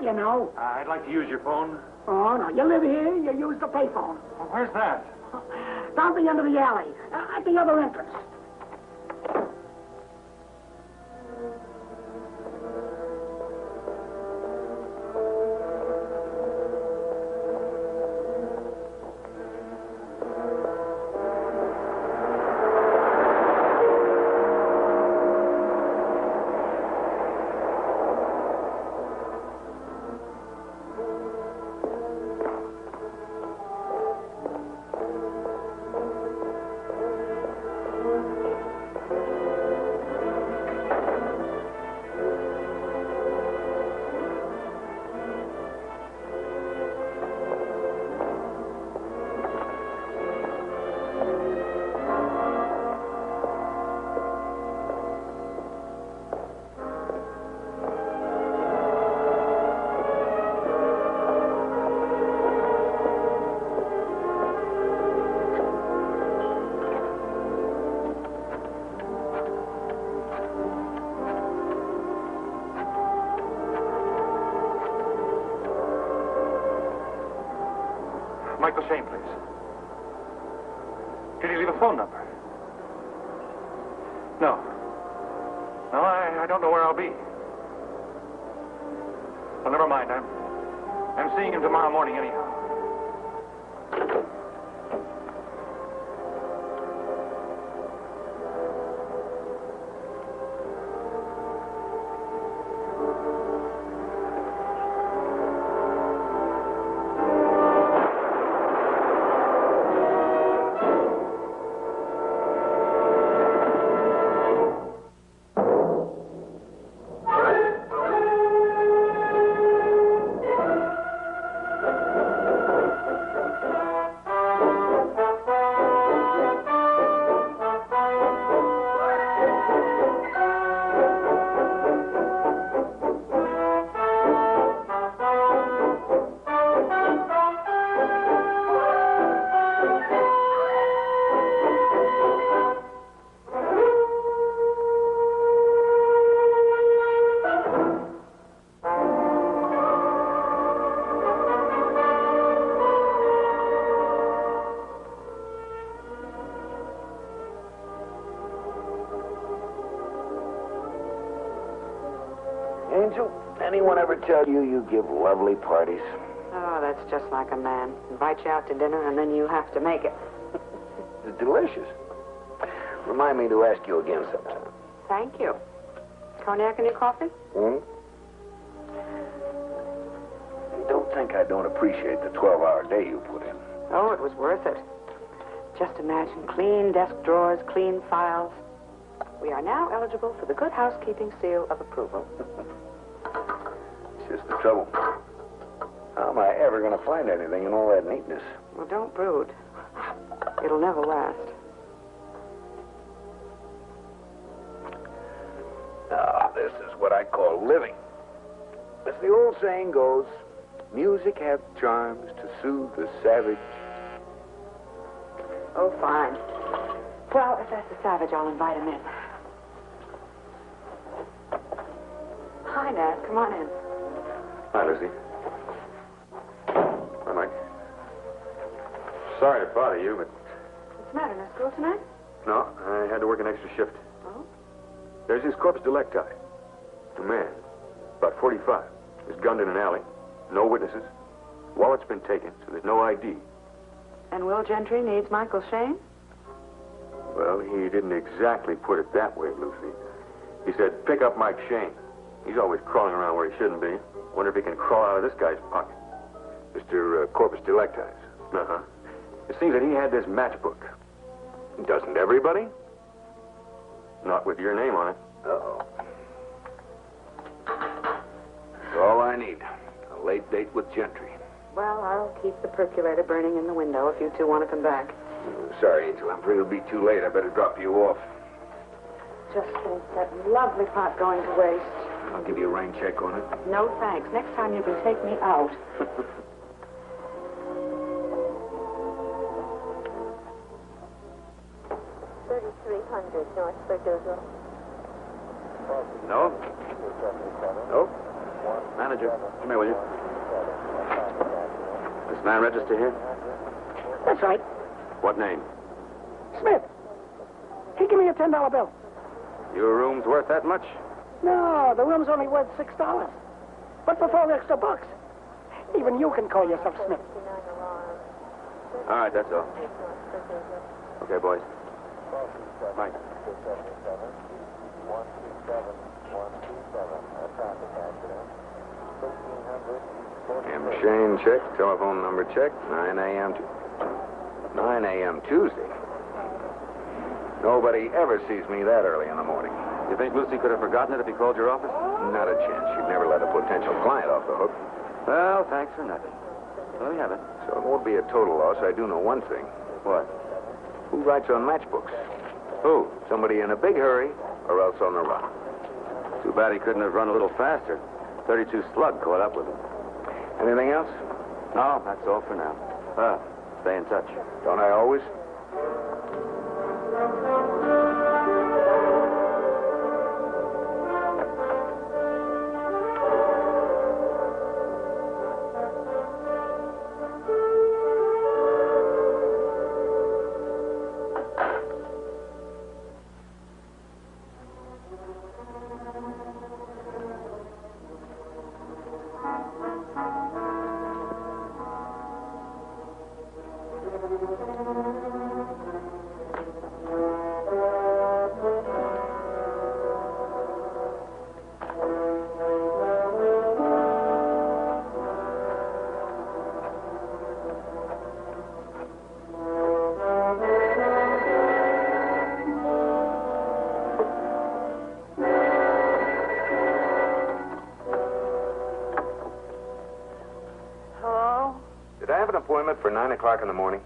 you know. I'd like to use your phone. Oh, no, you live here, you use the payphone. Well, where's that? Down the end of the alley, at the other entrance. Shayne, please. Did he leave a phone number? No. No, I don't know where I'll be. Well, never mind. I'm seeing him tomorrow morning anyhow. Anyone ever tell you you give lovely parties? Oh, that's just like a man. Invite you out to dinner, and then you have to make it. It's delicious. Remind me to ask you again sometime. Thank you. Cognac in your coffee? Hmm? Don't think I don't appreciate the 12-hour day you put in. Oh, it was worth it. Just imagine clean desk drawers, clean files. We are now eligible for the Good Housekeeping Seal of Approval. It's just the trouble. How am I ever going to find anything in all that neatness? Well, don't brood. It'll never last. Ah, this is what I call living. As the old saying goes, music hath charms to soothe the savage. Oh, fine. Well, if that's the savage, I'll invite him in. Hi, Nat. Come on in. Hi, Lucy. Hi, Mike. Sorry to bother you, but... What's the matter? No school tonight? No, I had to work an extra shift. Oh? There's this corpus delicti. A man, about 45. Was gunned in an alley. No witnesses. Wallet's been taken, so there's no ID. And Will Gentry needs Michael Shayne? Well, he didn't exactly put it that way, Lucy. He said, pick up Mike Shayne. He's always crawling around where he shouldn't be. Wonder if he can crawl out of this guy's pocket. Mr. Corpus Delictis. Uh-huh. It seems that he had this matchbook. Doesn't everybody? Not with your name on it. Uh-oh. That's all I need. A late date with Gentry. Well, I'll keep the percolator burning in the window if you two want to come back. Sorry, Angel. I'm afraid it'll be too late. I better drop you off. Just think, that lovely pot going to waste. I'll give you a rain check on it. No, thanks. Next time you can take me out. 3300 North Verdugo. No? Nope. Manager, come here, will you? This man register here? That's right. What name? Smith. He gave me a $10 bill. Your room's worth that much? No, the room's only worth $6. But for $4 extra bucks, even you can call yourself Smith. All right, that's all. Okay, boys. Bye. M. Shayne check, telephone number check, 9 a.m. 9 a.m. Tuesday. Nobody ever sees me that early in the morning. You think Lucy could have forgotten it if he called your office? Not a chance. She'd never let a potential client off the hook. Well, thanks for nothing. Let me have it. So it won't be a total loss. I do know one thing. What? Who writes on matchbooks? Who? Somebody in a big hurry or else on the run. Too bad he couldn't have run a little faster. 32 slug caught up with him. Anything else? No, that's all for now. Stay in touch. Don't I always? For 9 o'clock in the morning.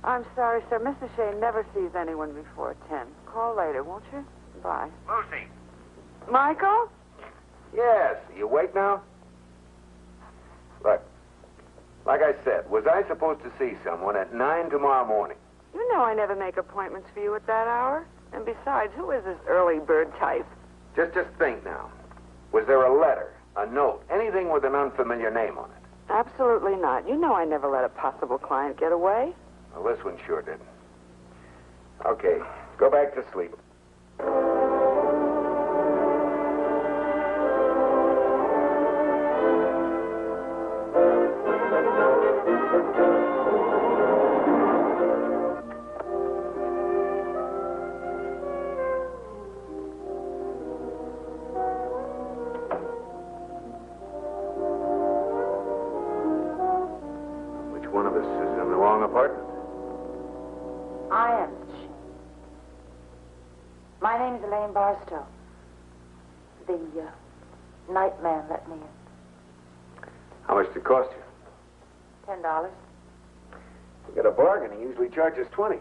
I'm sorry, sir. Mr. Shayne never sees anyone before 10. Call later, won't you? Bye. Lucy. Michael? Yes. You awake now? Look, like I said, was I supposed to see someone at 9 tomorrow morning? You know I never make appointments for you at that hour. And besides, who is this early bird type? Just think now. Was there a letter, a note, anything with an unfamiliar name on it? Absolutely not. You know I never let a possible client get away. Well, this one sure didn't. Okay, go back to sleep. One of us is in the wrong apartment. I am, Mr. Shayne. My name is Elaine Barstow. The night man let me in. How much did it cost you? $10. You got a bargain. He usually charges 20.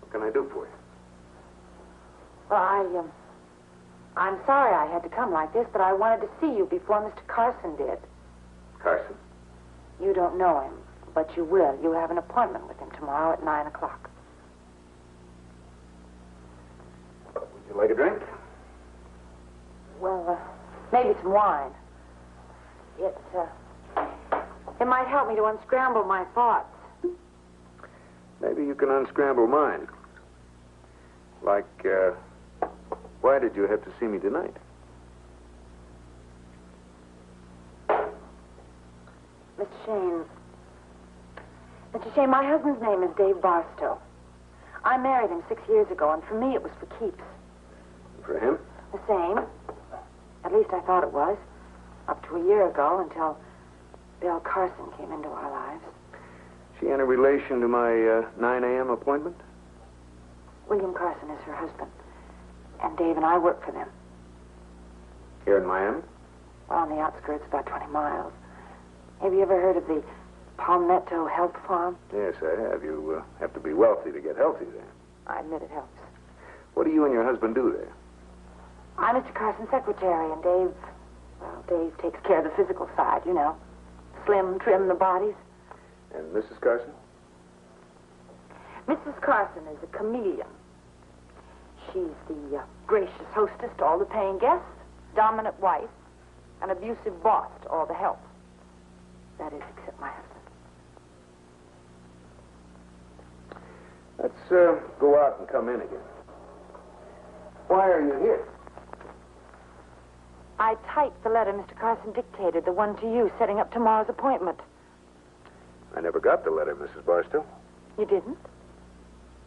What can I do for you? Well, I'm sorry I had to come like this, but I wanted to see you before Mr. Carson did. Carson? You don't know him, but you will. You have an appointment with him tomorrow at 9 o'clock. Would you like a drink? Well, maybe some wine. It might help me to unscramble my thoughts. Maybe you can unscramble mine. Like, why did you have to see me tonight? Mr. Shayne, my husband's name is Dave Barstow. I married him 6 years ago, and for me it was for keeps. For him? The same. At least I thought it was. Up to a year ago, until Bill Carson came into our lives. She any relation to my 9 a.m. appointment? William Carson is her husband. And Dave and I work for them. Here in Miami? Well, on the outskirts, about 20 miles. Have you ever heard of the Palmetto Health Farm? Yes, I have. You have to be wealthy to get healthy there. I admit it helps. What do you and your husband do there? I'm Mr. Carson's secretary, and Dave takes care of the physical side, you know. Slim, trim the bodies. And Mrs. Carson? Mrs. Carson is a chameleon. She's the gracious hostess to all the paying guests, dominant wife, an abusive boss to all the help. That is, except my husband. Let's go out and come in again. Why are you here? I typed the letter Mr. Carson dictated, the one to you, setting up tomorrow's appointment. I never got the letter, Mrs. Barstow. You didn't?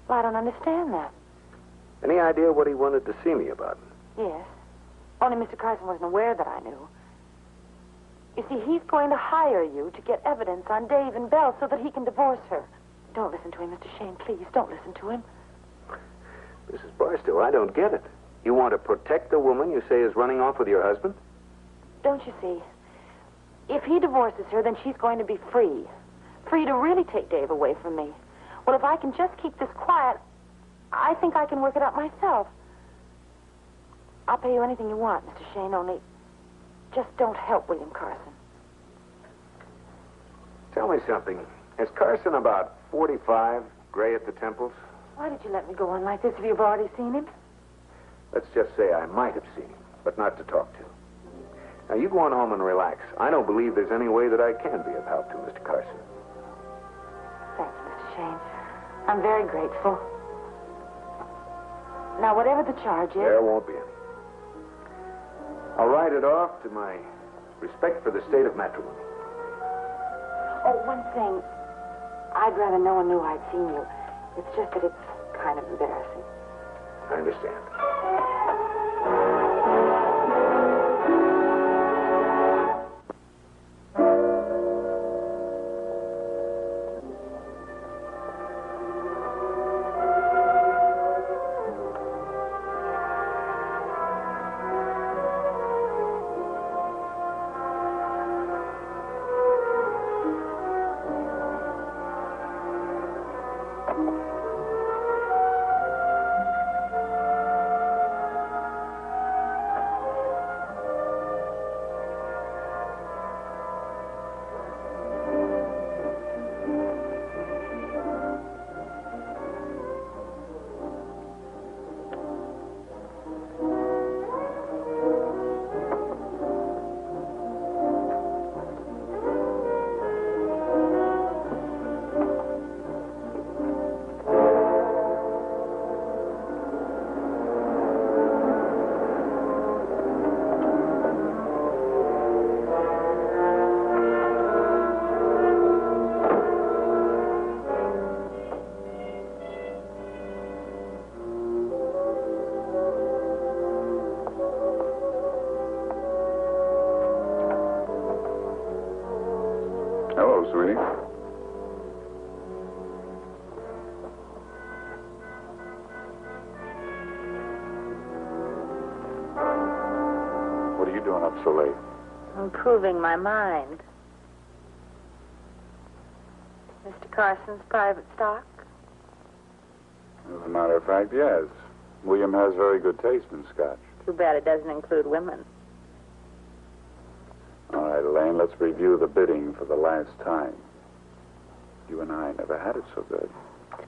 Well, I don't understand that. Any idea what he wanted to see me about? Yes. Only Mr. Carson wasn't aware that I knew. You see, he's going to hire you to get evidence on Dave and Belle so that he can divorce her. Don't listen to him, Mr. Shayne. Please, don't listen to him. Mrs. Barstow, I don't get it. You want to protect the woman you say is running off with your husband? Don't you see? If he divorces her, then she's going to be free. Free to really take Dave away from me. Well, if I can just keep this quiet, I think I can work it out myself. I'll pay you anything you want, Mr. Shayne, only just don't help William Carson. Tell me something. Is Carson about 45, gray at the temples? Why did you let me go on like this if you've already seen him? Let's just say I might have seen him, but not to talk to. Now, you go on home and relax. I don't believe there's any way that I can be of help to Mr. Carson. Thanks, Mr. Shayne. I'm very grateful. Now, whatever the charge is... There won't be any. I'll write it off to my respect for the state of matrimony. Oh, one thing. I'd rather no one knew I'd seen you. It's just that it's kind of embarrassing. I understand. Hello, sweetie. What are you doing up so late? Improving my mind. Mr. Carson's private stock? As a matter of fact, yes. William has very good taste in scotch. Too bad it doesn't include women. All right, Elaine, let's review the bidding for the last time. You and I never had it so good.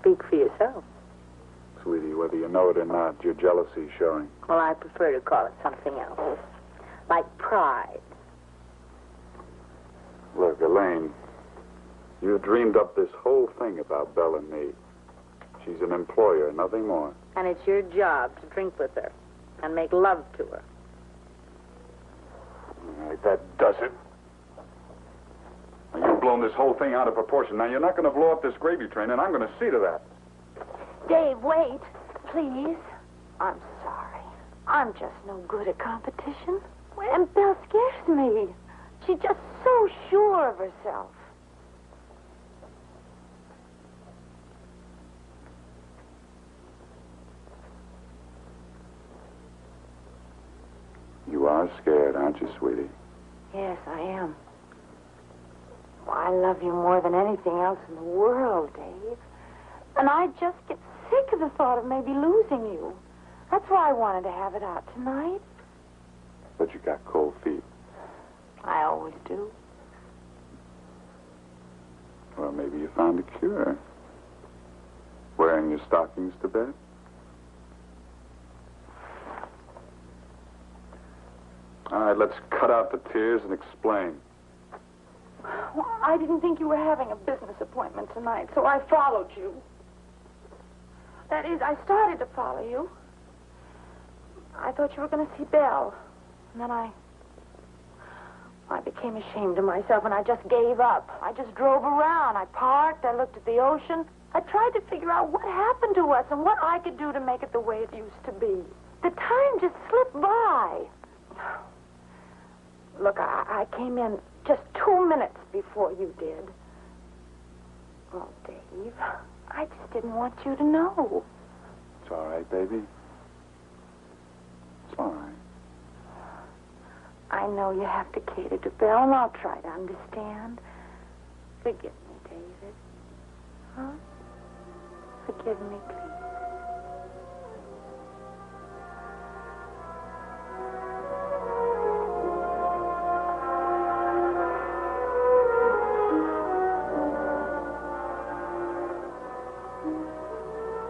Speak for yourself. Sweetie, whether you know it or not, your jealousy's showing. Well, I prefer to call it something else. Like pride. Look, Elaine, you dreamed up this whole thing about Belle and me. She's an employer, nothing more. And it's your job to drink with her and make love to her. All right, that does it. Now, you've blown this whole thing out of proportion. Now, you're not going to blow up this gravy train, and I'm going to see to that. Dave, wait. Please. I'm sorry. I'm just no good at competition. And Belle scares me. She's just so sure of herself. You are scared, aren't you, sweetie? Yes, I am. Oh, I love you more than anything else in the world, Dave. And I just get sick of the thought of maybe losing you. That's why I wanted to have it out tonight. But you got cold feet. I always do. Well, maybe you found a cure. Wearing your stockings to bed? All right, let's cut out the tears and explain. Well, I didn't think you were having a business appointment tonight, so I followed you. That is, I started to follow you. I thought you were going to see Belle. And then I became ashamed of myself, and I just gave up. I just drove around. I parked. I looked at the ocean. I tried to figure out what happened to us and what I could do to make it the way it used to be. The time just slipped by. Look, I came in just 2 minutes before you did. Oh, Dave, I just didn't want you to know. It's all right, baby. It's all right. I know you have to cater to Belle, and I'll try to understand. Forgive me, David. Huh? Forgive me, please.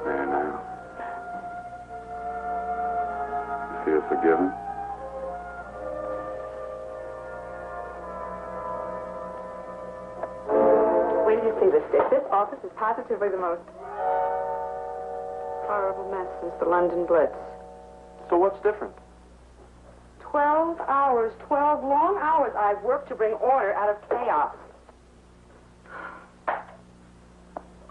There now. You feel forgiven? Wait till you see this, Dick. This office is positively the most horrible mess since the London Blitz. So what's different? 12 hours, 12 long hours I've worked to bring order out of chaos.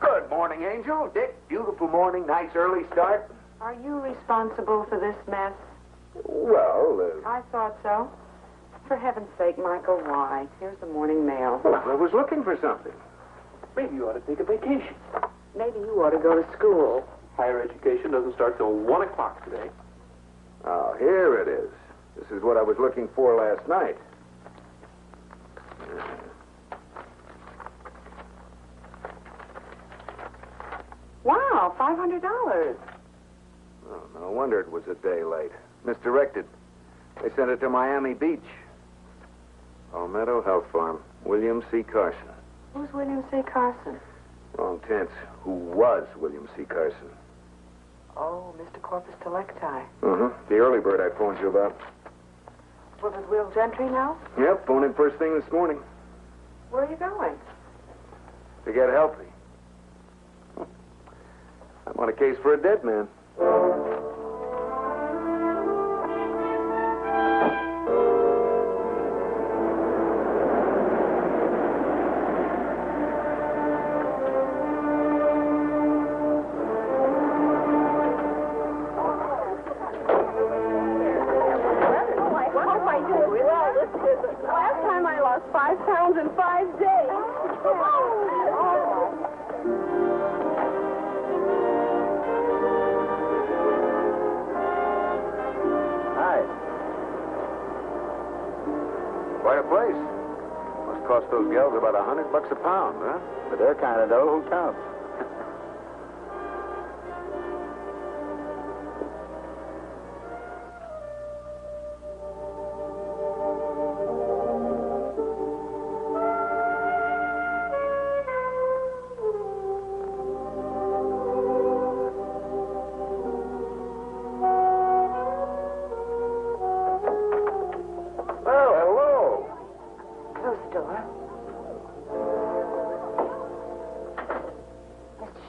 Good morning, Angel. Dick, beautiful morning. Nice early start. Are you responsible for this mess? Well, I thought so. For heaven's sake, Michael, why? Here's the morning mail. I was looking for something. Maybe you ought to take a vacation. Maybe you ought to go to school. Higher education doesn't start till 1 o'clock today. Oh, here it is. This is what I was looking for last night. Wow, $500. Oh, no wonder it was a day late. Misdirected. They sent it to Miami Beach. Palmetto Health Farm. William C. Carson. Who's William C. Carson? Wrong tense. Who was William C. Carson? Oh, Mr. Corpus Delicti. The early bird I phoned you about. We're with Will Gentry now? Yep, phoned him first thing this morning. Where are you going? To get healthy. I'm on a case for a dead man. Last time I lost 5 pounds in 5 days. Hi. Quite a place. Must cost those gals about $100 a pound, huh? But they're kind of dough. Who counts?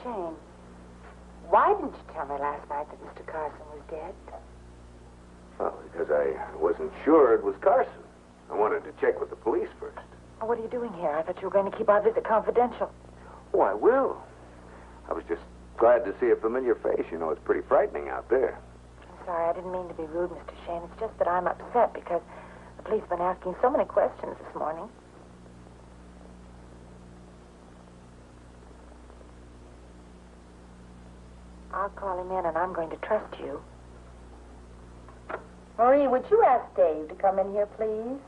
Shayne, why didn't you tell me last night that Mr. Carson was dead? Well, because I wasn't sure it was Carson. I wanted to check with the police first. Oh, what are you doing here? I thought you were going to keep our visit confidential. Oh, I will. I was just glad to see a familiar face. You know, it's pretty frightening out there. I'm sorry, I didn't mean to be rude, Mr. Shayne. It's just that I'm upset because the police have been asking so many questions this morning. I'll call him in, and I'm going to trust you. Marie, would you ask Dave to come in here, please?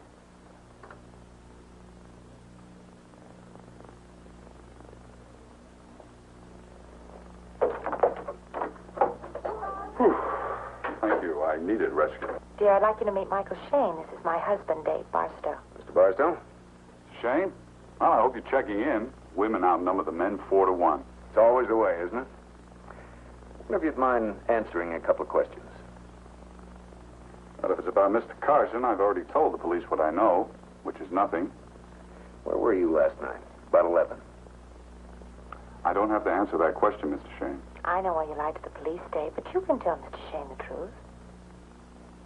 Thank you. I needed rescue. Dear, I'd like you to meet Michael Shayne. This is my husband, Dave Barstow. Mr. Barstow? Shayne? Well, I hope you're checking in. Women outnumber the men 4 to 1. It's always the way, isn't it? I wonder if you'd mind answering a couple of questions. But if it's about Mr. Carson, I've already told the police what I know, which is nothing. Where were you last night? About 11. I don't have to answer that question, Mr. Shayne. I know why you lied to the police, Dave, but you can tell Mr. Shayne the truth.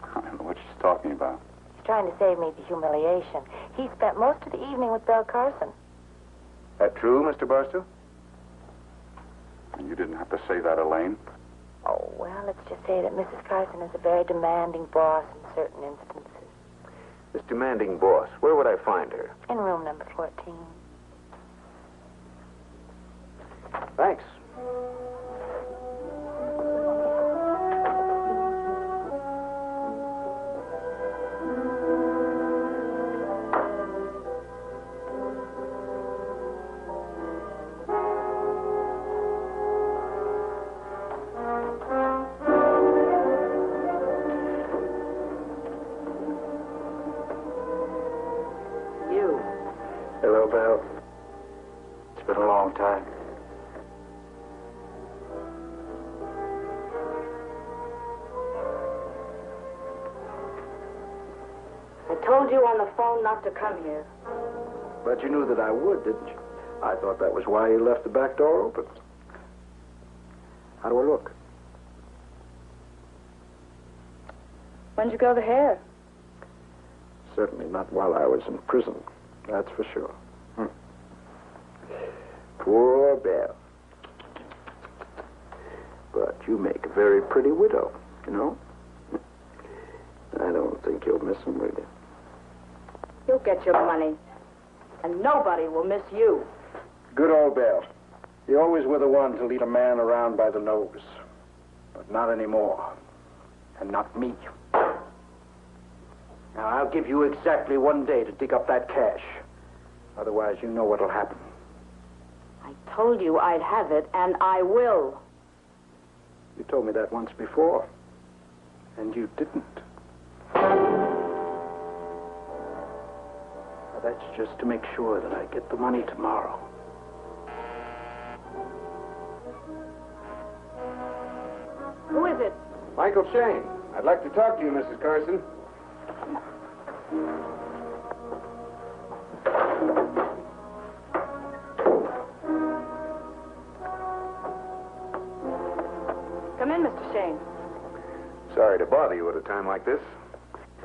I don't know what she's talking about. He's trying to save me the humiliation. He spent most of the evening with Belle Carson. That true, Mr. Barstow? And you didn't have to say that, Elaine. Oh, well, let's just say that Mrs. Carson is a very demanding boss in certain instances. This demanding boss, where would I find her? In room number 14. Thanks. Hello, Belle. It's been a long time. I told you on the phone not to come here. But you knew that I would, didn't you? I thought that was why you left the back door open. How do I look? When'd you grow the hair? Certainly not while I was in prison. That's for sure. Poor Belle. But you make a very pretty widow, you know? I don't think you'll miss him, will you? You'll get your money. And nobody will miss you. Good old Belle. You always were the one to lead a man around by the nose. But not anymore. And not me. Now, I'll give you exactly 1 day to dig up that cash. Otherwise, you know what'll happen. I told you I'd have it, and I will. You told me that once before. And you didn't. Now, that's just to make sure that I get the money tomorrow. Who is it? Michael Shayne. I'd like to talk to you, Mrs. Carson. Come in, Mr. Shayne. Sorry to bother you at a time like this.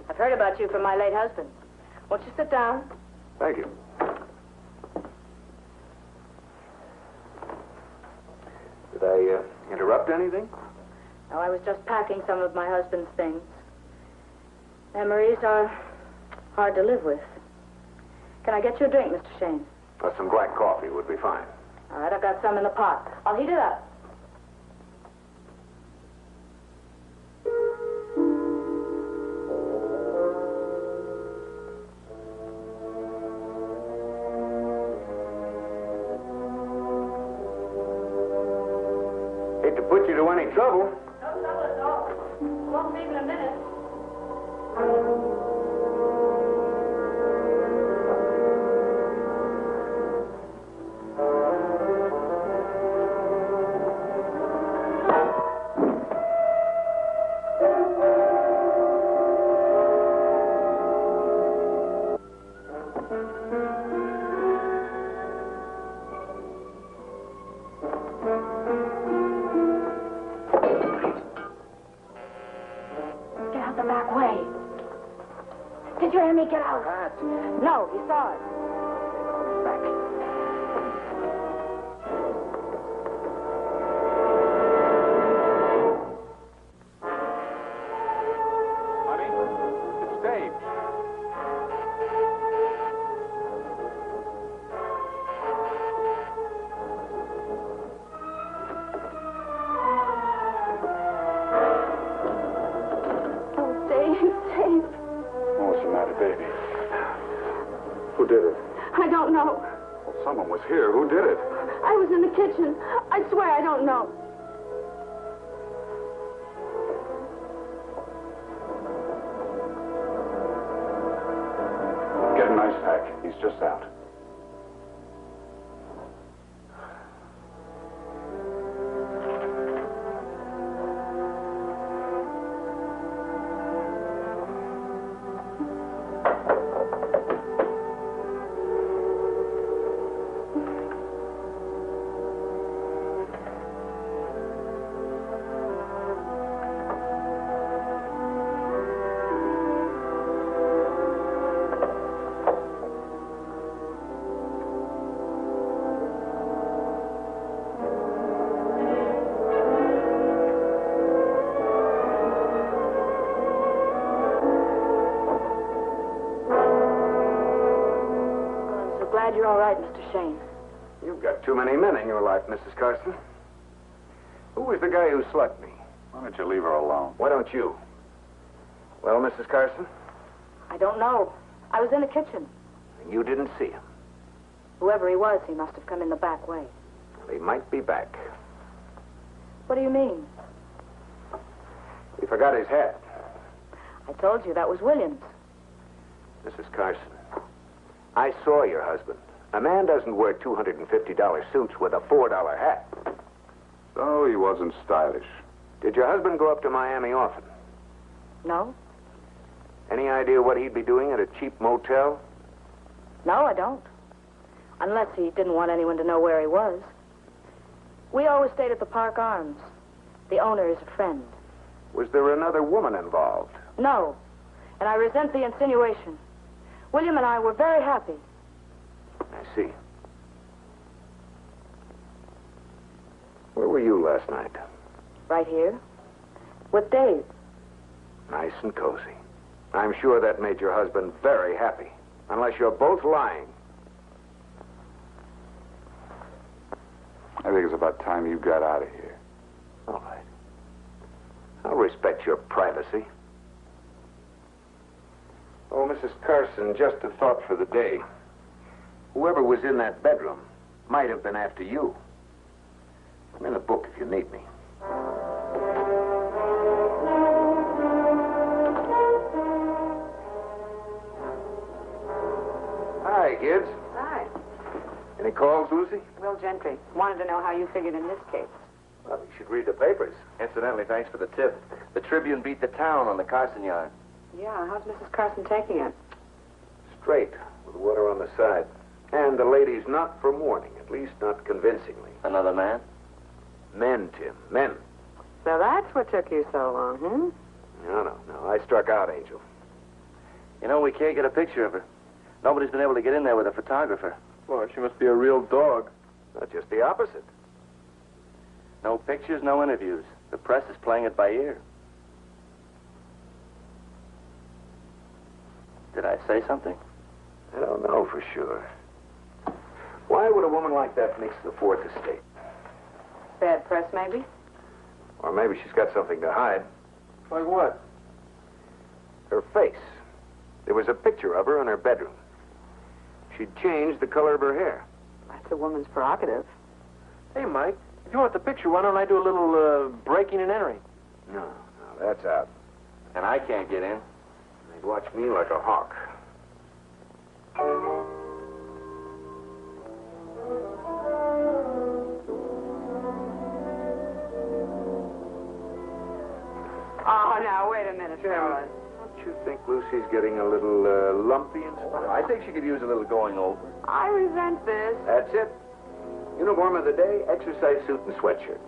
I've heard about you from my late husband. Won't you sit down? Thank you. Did I interrupt anything? No, I was just packing some of my husband's things. Memories are hard to live with. Can I get you a drink, Mr. Shayne? Some black coffee would be fine. All right, I've got some in the pot. I'll heat it up. Hate to put you to any trouble. No trouble at all. Won't leave in a minute. Get out the back way. Did you hear me get out? No, he saw it. Back. Honey, it's Dave. Oh, Dave, Dave. What's the matter, baby? Who did it? I don't know. Well, someone was here. Who did it? I was in the kitchen. I swear I don't know. Get an ice pack. He's just out. glad you're all right, Mr. Shayne. You've got too many men in your life, Mrs. Carson. Who was the guy who slugged me? Why don't you leave her alone? Why don't you? Well, Mrs. Carson, I don't know. I was in the kitchen. and you didn't see him. Whoever he was, he must have come in the back way. He might be back. What do you mean? He forgot his hat. I told you that was Williams. Mrs. Carson, I saw your husband. A man doesn't wear $250 suits with a $4 hat. So he wasn't stylish. Did your husband go up to Miami often? No? Any idea what he'd be doing at a cheap motel? No, I don't. Unless he didn't want anyone to know where he was. We always stayed at the Park Arms. The owner is a friend. Was there another woman involved? No. And I resent the insinuation. William and I were very happy. I see. Where were you last night? Right here. With Dave. Nice and cozy. I'm sure that made your husband very happy. Unless you're both lying. I think it's about time you got out of here. All right. I'll respect your privacy. Oh, Mrs. Carson, just a thought for the day. Whoever was in that bedroom might have been after you. I'm in a book if you need me. Hi, kids. Hi. Any calls, Lucy? Will Gentry. Wanted to know how you figured in this case. Well, you should read the papers. Incidentally, thanks for the tip. The Tribune beat the town on the Carson yard. Yeah, how's Mrs. Carson taking it? Straight, with water on the side. And the lady's not for mourning, at least not convincingly. Another man? Men, Tim, men. So that's what took you so long, hmm? No. I struck out, Angel. You know, we can't get a picture of her. Nobody's been able to get in there with a photographer. Well, she must be a real dog. Not just the opposite. No pictures, no interviews. The press is playing it by ear. Did I say something? I don't know for sure. Why would a woman like that mix the Fourth Estate? Bad press, maybe? Or maybe she's got something to hide. Like what? Her face. There was a picture of her in her bedroom. She'd changed the color of her hair. That's a woman's prerogative. Hey, Mike, if you want the picture, why don't I do a little breaking and entering? No, that's out. And I can't get in. They'd watch me like a hawk. Oh, now, wait a minute, fellas. Don't you think Lucy's getting a little lumpy and stuff? I think she could use a little going over. I resent this. That's it. Uniform of the day, exercise suit and sweatshirt.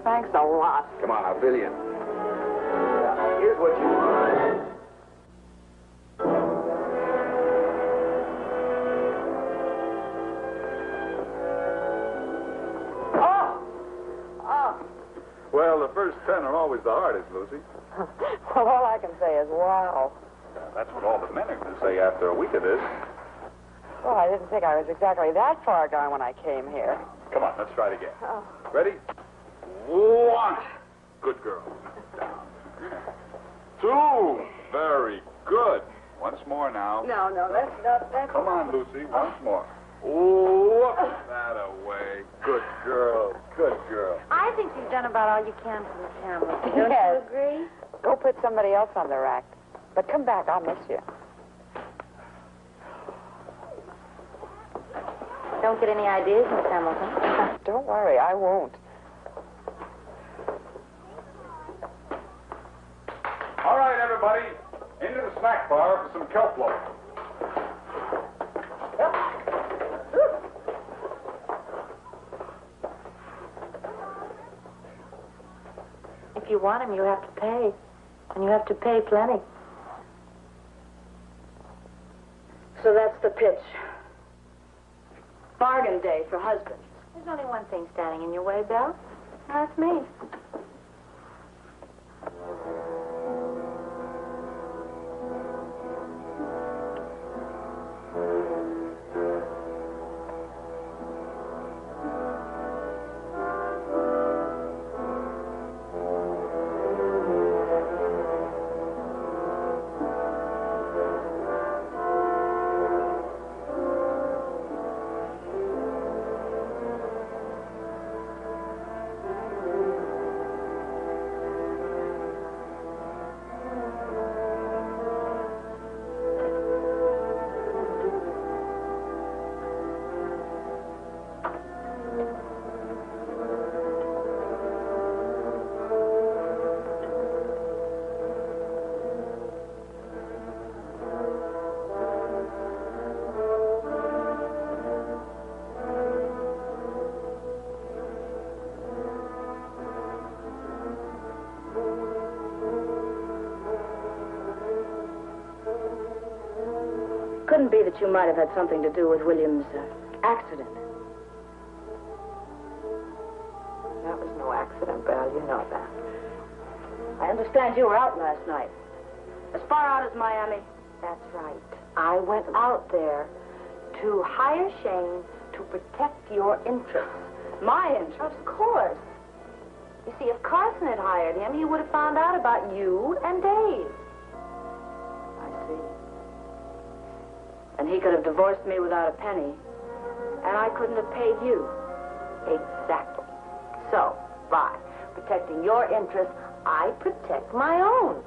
Thanks a lot. Come on, I'll fill you in. Now, here's what you... Well, the first 10 are always the hardest, Lucy. Well, all I can say is wow. That's what all the men are going to say after a week of this. Well, I didn't think I was exactly that far gone when I came here. Come on, let's try it again. Oh. Ready? 1. Good girl. Down. 2. Very good. Once more now. No, that's... Come on, Lucy. Once more. Whoop that away. Good girl. Good girl. I think you've done about all you can for the camera. Don't Yes. you agree? Go put somebody else on the rack. But come back, I'll miss you. Don't get any ideas, Miss Hamilton. Don't worry, I won't. All right, everybody. Into the snack bar for some kelp loaf. If you want him, you have to pay. And you have to pay plenty. So that's the pitch. Bargain day for husbands. There's only one thing standing in your way, Belle. That's me. couldn't be that you might have had something to do with William's accident. That was no accident, Belle. You know that. I understand you were out last night. As far out as Miami? That's right. I went out there to hire Shayne to protect your interests. My interest? Of course. You see, if Carson had hired him, he would have found out about you and Dave. I see. And he could have divorced me without a penny. And I couldn't have paid you. Exactly. So, by protecting your interests, I protect my own.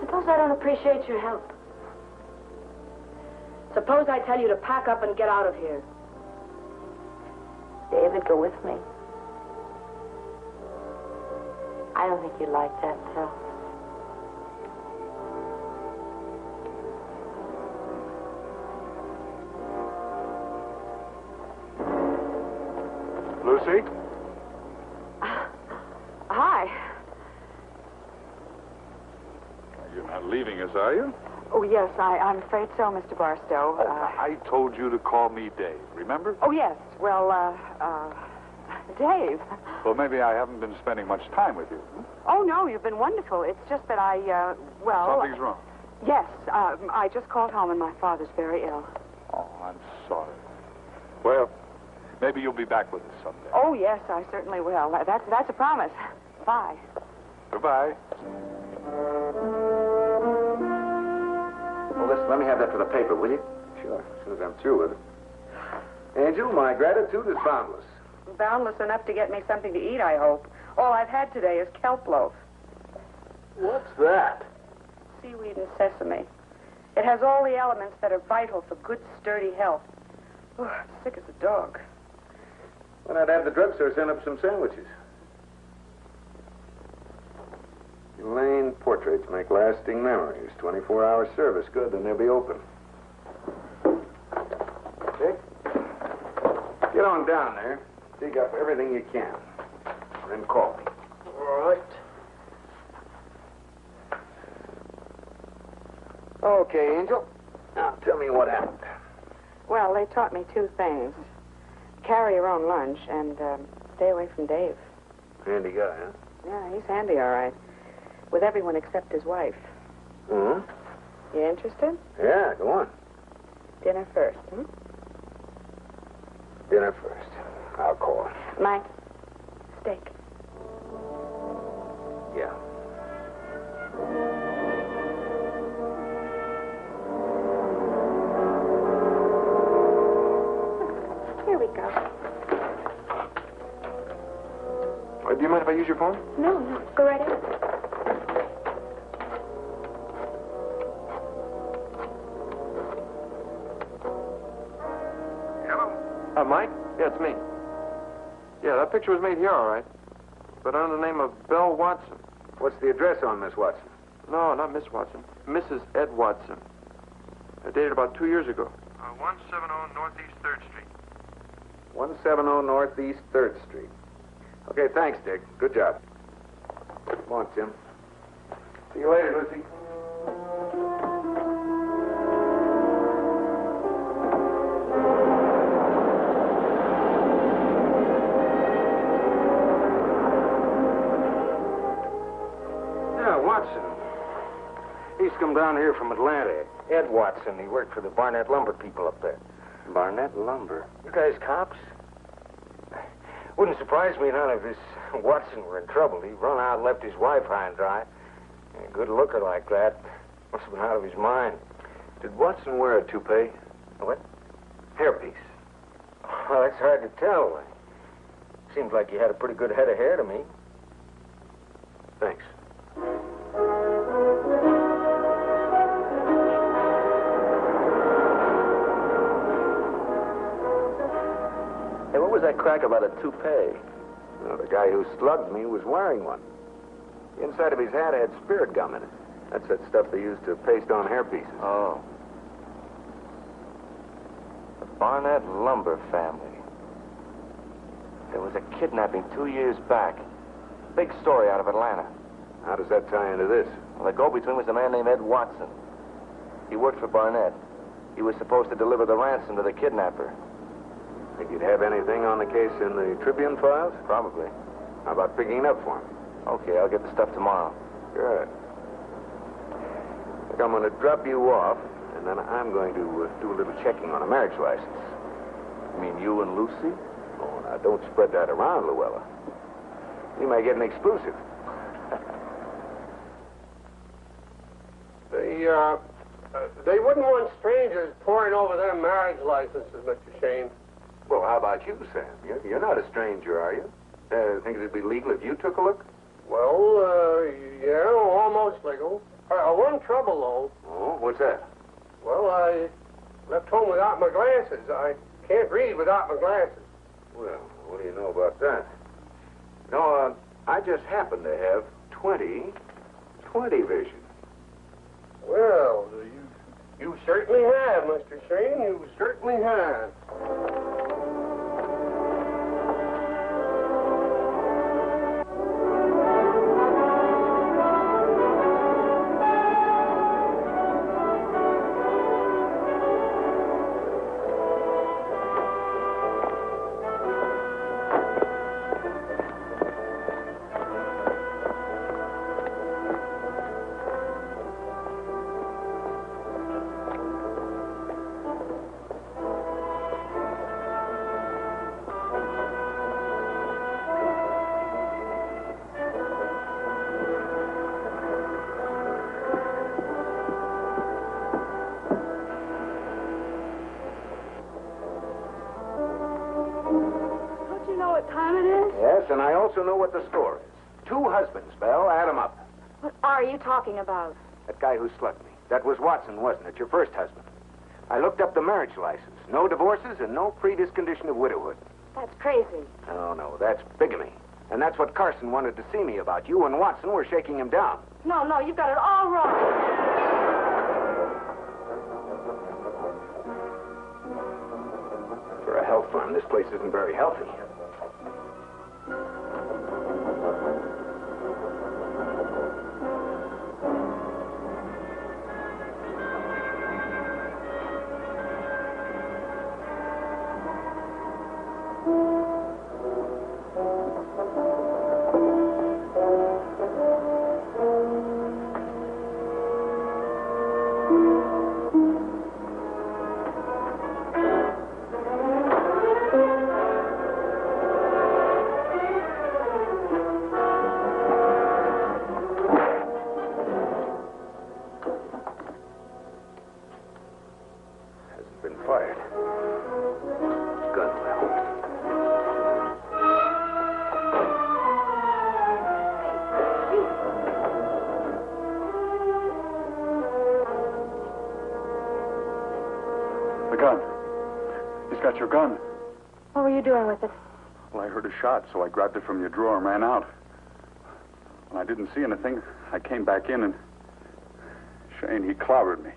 Suppose I don't appreciate your help. Suppose I tell you to pack up and get out of here. David, go with me. I don't think you'd like that, so. Lucy? Hi. You're not leaving us, are you? Oh, yes, I'm afraid so, Mr. Barstow. I told you to call me Dave, remember? Oh, yes. Well, Dave. Well, maybe I haven't been spending much time with you. Oh, no, you've been wonderful. It's just that Something's wrong. Yes, I just called home and my father's very ill. Oh, I'm sorry. Well, maybe you'll be back with us someday. Oh, yes, I certainly will. That's a promise. Bye. Goodbye. Well, let me have that for the paper, will you? Sure, as soon as I'm through with it. Angel, my gratitude is boundless. Boundless enough to get me something to eat, I hope. All I've had today is kelp loaf. What's that? Seaweed and sesame. It has all the elements that are vital for good, sturdy health. Oh, I'm sick as a dog. Well, I'd have the drugstore send up some sandwiches. Elaine portraits make lasting memories. 24-hour service. Good, then they'll be open. Dick, get on down there. Dig up everything you can. Then call me. All right. Okay, Angel. Now, tell me what happened. Well, they taught me two things. Carry your own lunch and stay away from Dave. Handy guy, huh? Yeah, he's handy, all right. With everyone except his wife. Mm-hmm. You interested? Yeah, go on. Dinner first, hmm? Dinner first. I'll call. Mike, steak. Yeah. Here we go. Do you mind if I use your phone? No, go right ahead. Hello? Mike? Yeah, it's me. Yeah, that picture was made here, all right. But under the name of Belle Watson. What's the address on Miss Watson? No, not Miss Watson. Mrs. Ed Watson. Dated about 2 years ago. 170 Northeast 3rd Street. 170 Northeast 3rd Street. Okay, thanks, Dick. Good job. Come on, Tim. See you later, Lucy. Yeah, Watson. He's come down here from Atlanta. Ed Watson. He worked for the Barnett Lumber people up there. Barnett Lumber. You guys cops? Wouldn't surprise me none if this Watson were in trouble. He run out and left his wife high and dry. A good looker like that. Must have been out of his mind. Did Watson wear a toupee? What? Hairpiece. Well, that's hard to tell. Seems like he had a pretty good head of hair to me. Thanks. Hey, what was that crack about a toupee? No, the guy who slugged me was wearing one. The inside of his hat had spirit gum in it. That's that stuff they use to paste on hairpieces. Oh. The Barnett lumber family. There was a kidnapping 2 years back. Big story out of Atlanta. How does that tie into this? Well, the go-between was a man named Ed Watson. He worked for Barnett. He was supposed to deliver the ransom to the kidnapper. Think you'd have anything on the case in the Tribune files? Probably. How about picking it up for me? Okay, I'll get the stuff tomorrow. Good. Look, I'm going to drop you off, and then I'm going to do a little checking on a marriage license. You mean you and Lucy? Oh, now, don't spread that around, Luella. You may get an exclusive. They wouldn't want strangers poring over their marriage licenses, Mr. Shayne. Well, how about you, Sam? You're not a stranger, are you? Think it'd be legal if you took a look? Well, yeah, almost legal. One trouble, though. Oh, what's that? Well, I left home without my glasses. I can't read without my glasses. Well, what do you know about that? No, I just happen to have 20 vision. Well, you certainly have, Mr. Shayne. You certainly have. And I also know what the score is. 2 husbands, Belle. Add 'em up. What are you talking about? That guy who slugged me. That was Watson, wasn't it? Your first husband. I looked up the marriage license. No divorces and no prediscondition of widowhood. That's crazy. Oh, no, that's bigamy. And that's what Carson wanted to see me about. You and Watson were shaking him down. No, you've got it all wrong. For a health farm, this place isn't very healthy. Your gun. What were you doing with it? Well, I heard a shot, so I grabbed it from your drawer and ran out. When I didn't see anything, I came back in and Shayne, he clobbered me.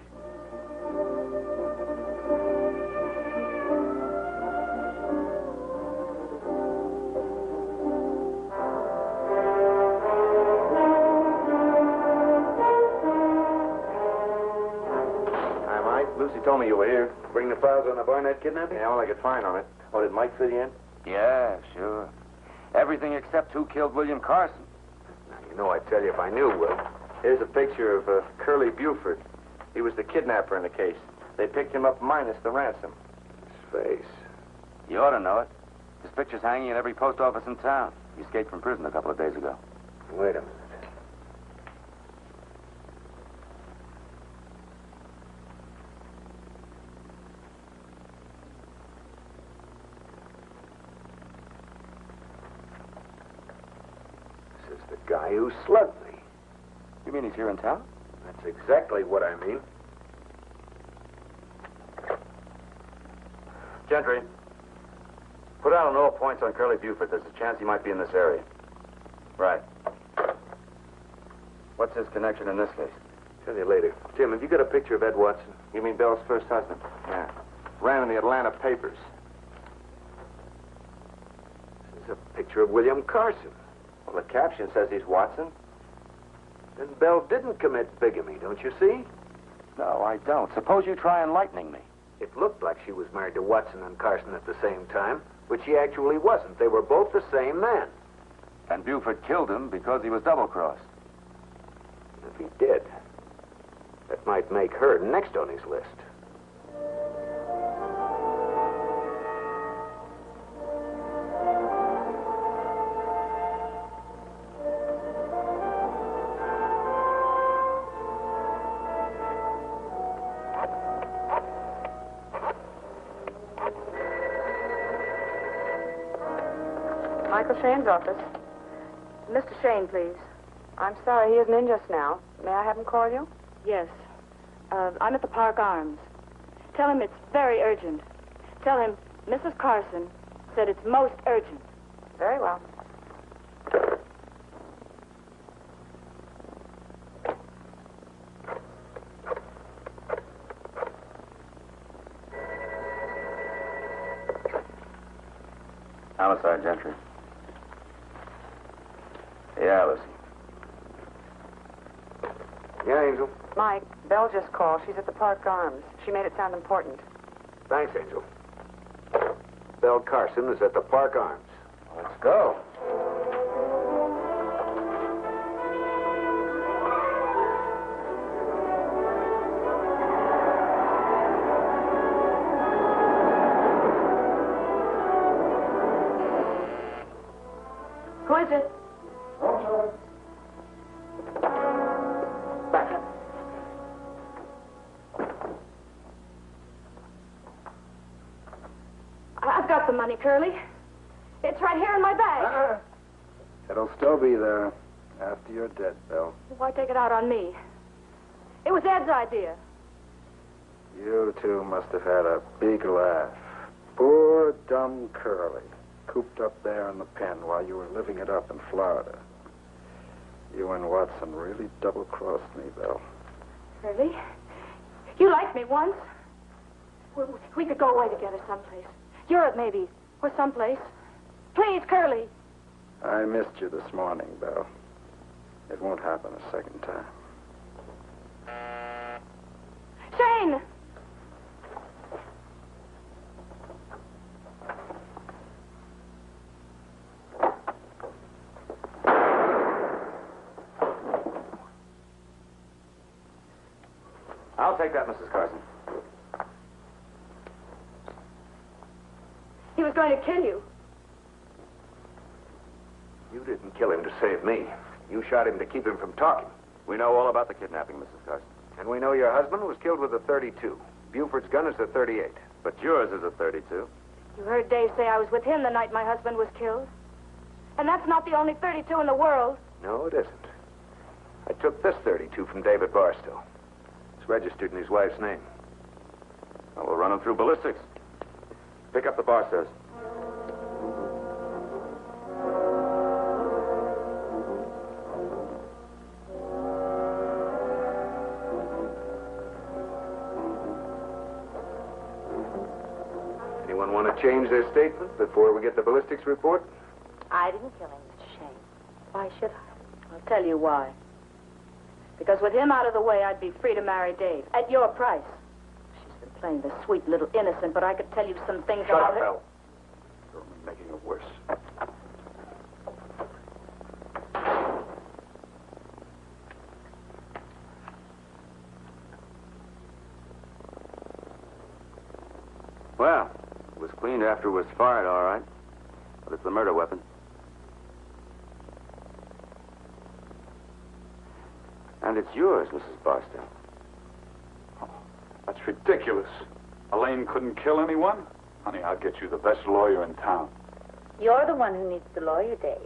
Lucy told me you were here. Bring the files on the Barnett kidnapping? Yeah, all I could find on it. Oh, did Mike fit you in? Yeah, sure. Everything except who killed William Carson. Now, you know I'd tell you if I knew, Will. Here's a picture of Curly Buford. He was the kidnapper in the case. They picked him up minus the ransom. His face. You ought to know it. His picture's hanging at every post office in town. He escaped from prison a couple of days ago. Wait a minute. This is the guy who slugged me. You mean he's here in town? That's exactly what I mean. Gentry. Put out on all points on Curly Buford. There's a chance he might be in this area. Right. What's his connection in this case? Tell you later. Jim, have you got a picture of Ed Watson? You mean Belle's first husband? Yeah. Ran in the Atlanta papers. This is a picture of William Carson. Well, the caption says he's Watson. Then Belle didn't commit bigamy, don't you see? No, I don't. Suppose you try enlightening me. It looked like she was married to Watson and Carson at the same time, but she actually wasn't. They were both the same man. And Buford killed him because he was double-crossed. If he did, that might make her next on his list. Michael Shayne's office. Mr. Shayne, please. I'm sorry, he isn't in just now. May I have him call you? Yes. I'm at the Park Arms. Tell him it's very urgent. Tell him Mrs. Carson said it's most urgent. Very well. Homicide, Gentry. Yeah, Lucy. Yeah, Angel. Mike, Belle just called. She's at the Park Arms. She made it sound important. Thanks, Angel. Belle Carson is at the Park Arms. Let's go. Who is it? I've got the money, Curly. It's right here in my bag. It'll still be there after you're dead, Belle. Why take it out on me? It was Ed's idea. You two must have had a big laugh. Poor, dumb Curly, cooped up there in the pen while you were living it up in Florida. You and Watson really double-crossed me, Belle. Curly, you liked me once. We could go away together someplace. Europe, maybe, or someplace. Please, Curly. I missed you this morning, Belle. It won't happen a second time. Shayne! I'll take that, Mrs. Carson. He was going to kill you. You didn't kill him to save me. You shot him to keep him from talking. We know all about the kidnapping, Mrs. Carson. And we know your husband was killed with a .32. Buford's gun is a .38. But yours is a .32. You heard Dave say I was with him the night my husband was killed. And that's not the only .32 in the world. No, it isn't. I took this .32 from David Barstow. It's registered in his wife's name. Well, we'll run him through ballistics. Pick up the Barstows. Anyone want to change their statement before we get the ballistics report? I didn't kill him, Mr. Shayne. Why should I? I'll tell you why. Because with him out of the way, I'd be free to marry Dave. At your price. She's been playing the sweet little innocent, but I could tell you some things Shut about up, her. Belle. You're making it worse. Well, it was cleaned after it was fired, all right. But it's the murder weapon. And it's yours, Mrs. Barstow. Oh, that's ridiculous. Elaine couldn't kill anyone? Honey, I'll get you the best lawyer in town. You're the one who needs the lawyer, Dave.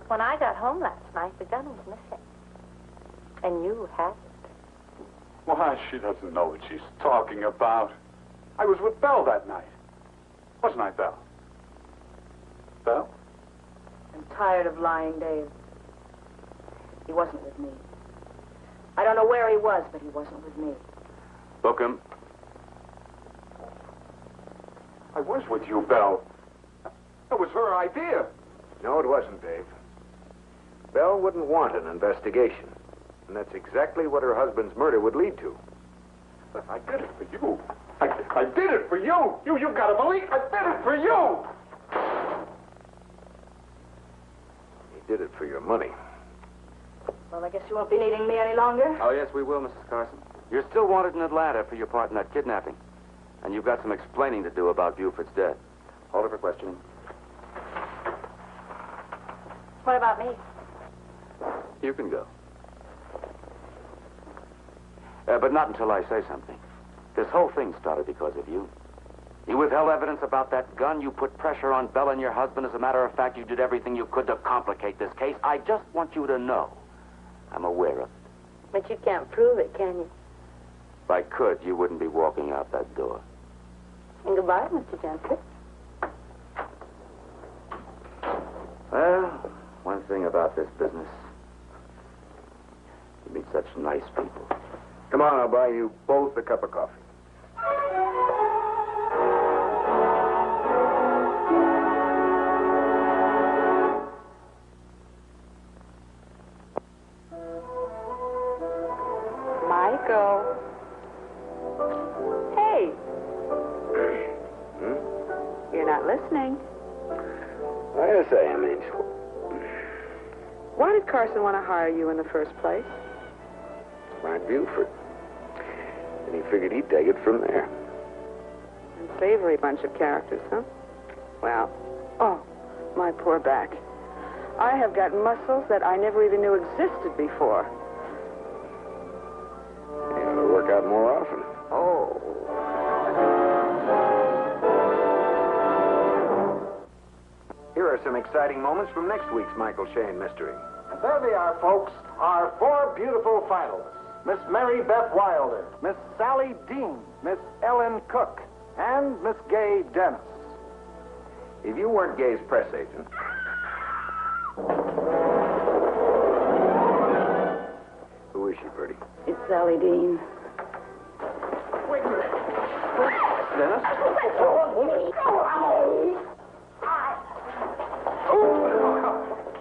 When I got home last night, the gun was missing. And you had it. Why, she doesn't know what she's talking about. I was with Belle that night. Wasn't I, Belle? Belle? I'm tired of lying, Dave. He wasn't with me. I don't know where he was, but he wasn't with me. Book him. I was with you, Belle. That was her idea. No, it wasn't, Dave. Belle wouldn't want an investigation. And that's exactly what her husband's murder would lead to. But I did it for you. I did it for you. You gotta believe I did it for you. He did it for your money. Well, I guess you won't be needing me any longer. Oh, yes, we will, Mrs. Carson. You're still wanted in Atlanta for your part in that kidnapping. And you've got some explaining to do about Buford's death. Hold her for questioning. What about me? You can go. But not until I say something. This whole thing started because of you. You withheld evidence about that gun. You put pressure on Belle and your husband. As a matter of fact, you did everything you could to complicate this case. I just want you to know. I'm aware of it. But you can't prove it, can you? If I could, you wouldn't be walking out that door. And goodbye, Mr. Gentry. Well, one thing about this business. You meet such nice people. Come on, I'll buy you both a cup of coffee. Michael. Hey. You're not listening. Yes, I am, Angel. Why did Carson want to hire you in the first place? Find Buford. And he figured he'd take it from there. Unsavory bunch of characters, huh? Well, oh, my poor back. I have got muscles that I never even knew existed before. You ought to work out more often. Oh. Here are some exciting moments from next week's Michael Shayne mystery. And there they are, folks. Our 4 beautiful finalists. Miss Mary Beth Wilder, Miss Sally Dean, Miss Ellen Cook, and Miss Gay Dennis. If you weren't Gay's press agent... Who is she, Bertie? It's Sally Dean. Dennis?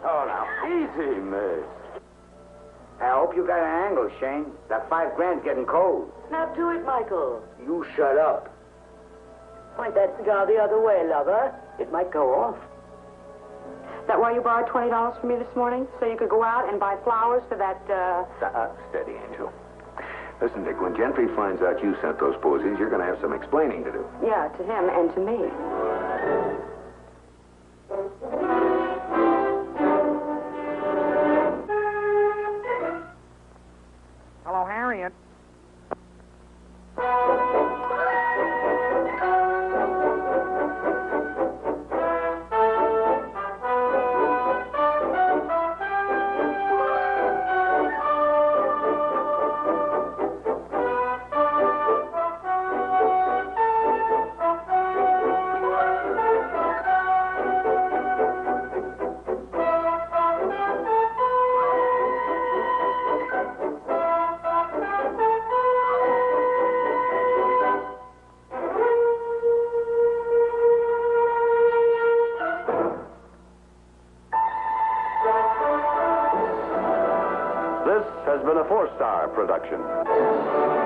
Oh, now, easy, miss. I hope you got an angle, Shayne. That $5,000's getting cold. Snap to it, Michael. You shut up. Point that cigar the other way, lover. It might go off. That why you borrowed $20 from me this morning? So you could go out and buy flowers for that, Steady, Angel. Listen, Dick, when Gentry finds out you sent those posies, you're going to have some explaining to do. Yeah, to him and to me. Hello, Harriet. This has been a 4-star production.